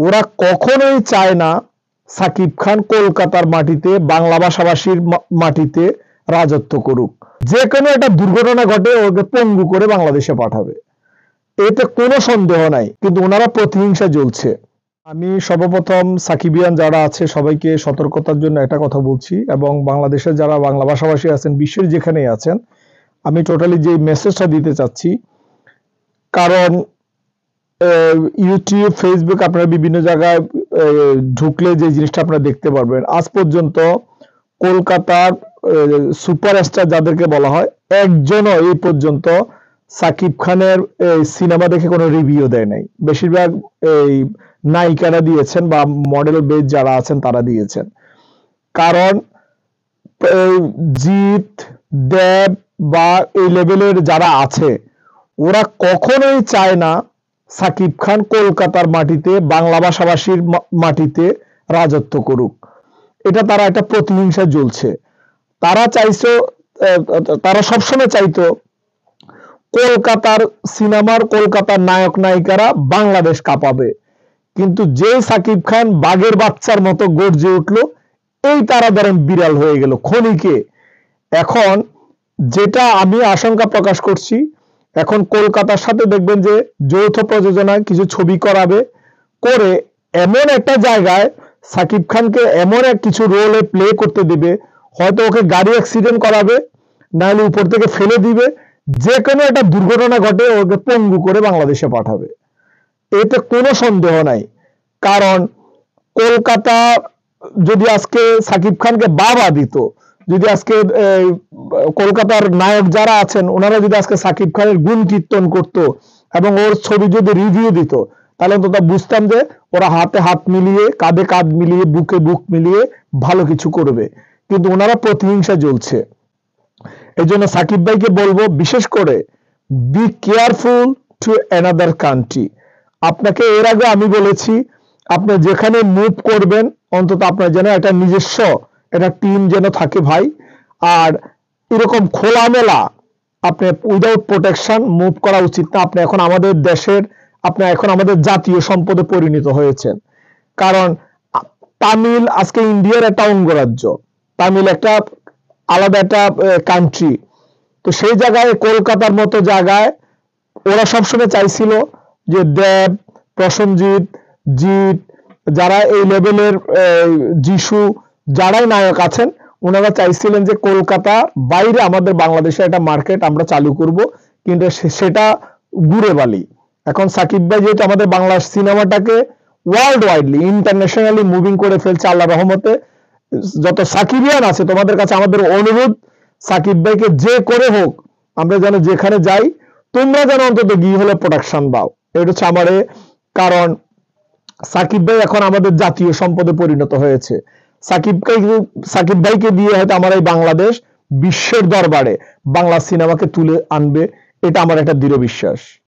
ওরা কখনোই চায় না সাকিব খান কলকাতার মাটিতে বাংলা ভাষাভাষীর মাটিতে রাজত্ব করুক। যে কোনো একটা দুর্ঘটনা ঘটে ওকে পঙ্গু করে বাংলাদেশে পাঠাবে, এতে কোনো সন্দেহ নাই। কিন্তু ওনারা প্রতিহিংসা জ্বলছে। আমি সর্বপ্রথম সাকিবিয়ান যারা আছে সবাইকে সতর্কতার জন্য একটা কথা বলছি, এবং বাংলাদেশের যারা বাংলা ভাষাভাষী আছেন, বিশ্বের যেখানেই আছেন, আমি টোটালি যে মেসেজটা দিতে চাচ্ছি, কারণ ইউটিউব, ফেসবুক, আপনারা বিভিন্ন জায়গায় ঢুকলে যে জিনিসটা আপনারা দেখতে পারবেন, আজ পর্যন্ত কলকাতার সুপারস্টার যাদেরকে বলা হয়, একজনও এই পর্যন্ত সাকিব খানের সিনেমা দেখে কোনো রিভিউ দেয় নাই। বেশিরভাগ এই নায়িকারা দিয়েছেন বা মডেল বেজ যারা আছেন তারা দিয়েছেন। কারণ জিৎ, দেব বা এই লেভেলের যারা আছে, ওরা কখনোই চায় না সাকিব খান কলকাতার মাটিতে বাংলা ভাষাভাষীর মাটিতে রাজত্ব করুক। এটা তারা একটা প্রতিহিংসা জ্বলছে। তারা চাইছো, তারা সবসময় চাইতো কলকাতার সিনেমার, কলকাতার নায়ক নায়িকারা বাংলাদেশ কাঁপাবে। কিন্তু যে সাকিব খান বাঘের বাচ্চার মতো গর্জে উঠলো, এই তারা ধরেন বিড়াল হয়ে গেল ক্ষণিকে। এখন যেটা আমি আশঙ্কা প্রকাশ করছি, এখন কলকাতার সাথে দেখবেন যে যৌথ প্রযোজনায় কিছু ছবি করাবে, করে এমন একটা জায়গায় সাকিব খানকে এমন এক কিছু রোলে প্লে করতে দিবে, হয়তো ওকে গাড়ি অ্যাক্সিডেন্ট করাবে, নাহলে উপর থেকে ফেলে দিবে, যে কোনো একটা দুর্ঘটনা ঘটে ওকে পঙ্গু করে বাংলাদেশে পাঠাবে, এতে কোনো সন্দেহ নাই। কারণ কলকাতা যদি আজকে সাকিব খানকে বাবা দিত, যদি আজকে কলকাতার নায়ক যারা আছেন ওনারা যদি আজকে সাকিব খানের গুণ কীর্তন করত এবং ওর ছবি যদি রিভিউ দিত, তাহলে তো বুঝতাম যে ওরা হাতে হাত মিলিয়ে, কাঁধে কাঁধ মিলিয়ে, বুকে বুক মিলিয়ে ভালো কিছু করবে। কিন্তু ওনারা প্রতিহিংসা জ্বলছে। এই জন্য সাকিব ভাইকে বলবো, বিশেষ করে be careful to another country. আপনাকে এর আগে আমি বলেছি, আপনি যেখানে মুভ করবেন অন্তত আপনার যেন একটা নিজস্ব একটা টিম যেন থাকে ভাই। আর এরকম খোলামেলা আপনি উইদাউট প্রোটেকশন মুভ করা উচিত না। আপনি এখন আমাদের দেশের, আপনি এখন আমাদের জাতীয় সম্পদে পরিণত হয়েছেন। কারণ তামিল আজকে ইন্ডিয়ার একটা অঙ্গরাজ্য, তামিল একটা আলাদা একটা কান্ট্রি। তো সেই জায়গায় কলকাতার মতো জায়গায় ওরা সবসময় চাইছিল যে দেব, প্রসেনজিৎ, জিৎ, যারা এই লেভেলের, যিশু, যারাই নায়ক আছেন, ওনারা চাইছিলেন যে কলকাতা বাইরে আমাদের বাংলাদেশে একটা মার্কেট আমরা চালু করব, কিন্তু সেটা ঘুরে বালি। এখন সাকিব ভাই যেহেতু আমাদের বাংলা সিনেমাটাকে ওয়ার্ল্ড ওয়াইডলি, ইন্টারন্যাশনালি মুভিং করে ফেলছে আল্লাহ রহমতে, যত সাকিবিয়ান আছে তোমাদের কাছে আমাদের অনুরোধ, সাকিব ভাইকে যে করে হোক আমরা যেন যেখানে যাই, তোমরা যেন অন্তত গিয়ে হলে প্রোডাকশন দাও, এটা হচ্ছে আমারে। কারণ সাকিব ভাই এখন আমাদের জাতীয় সম্পদে পরিণত হয়েছে। সাকিব ভাইকে দিয়ে হয়তো আমার এই বাংলাদেশ বিশ্বের দরবারে বাংলা সিনেমাকে তুলে আনবে, এটা আমার একটা দৃঢ় বিশ্বাস।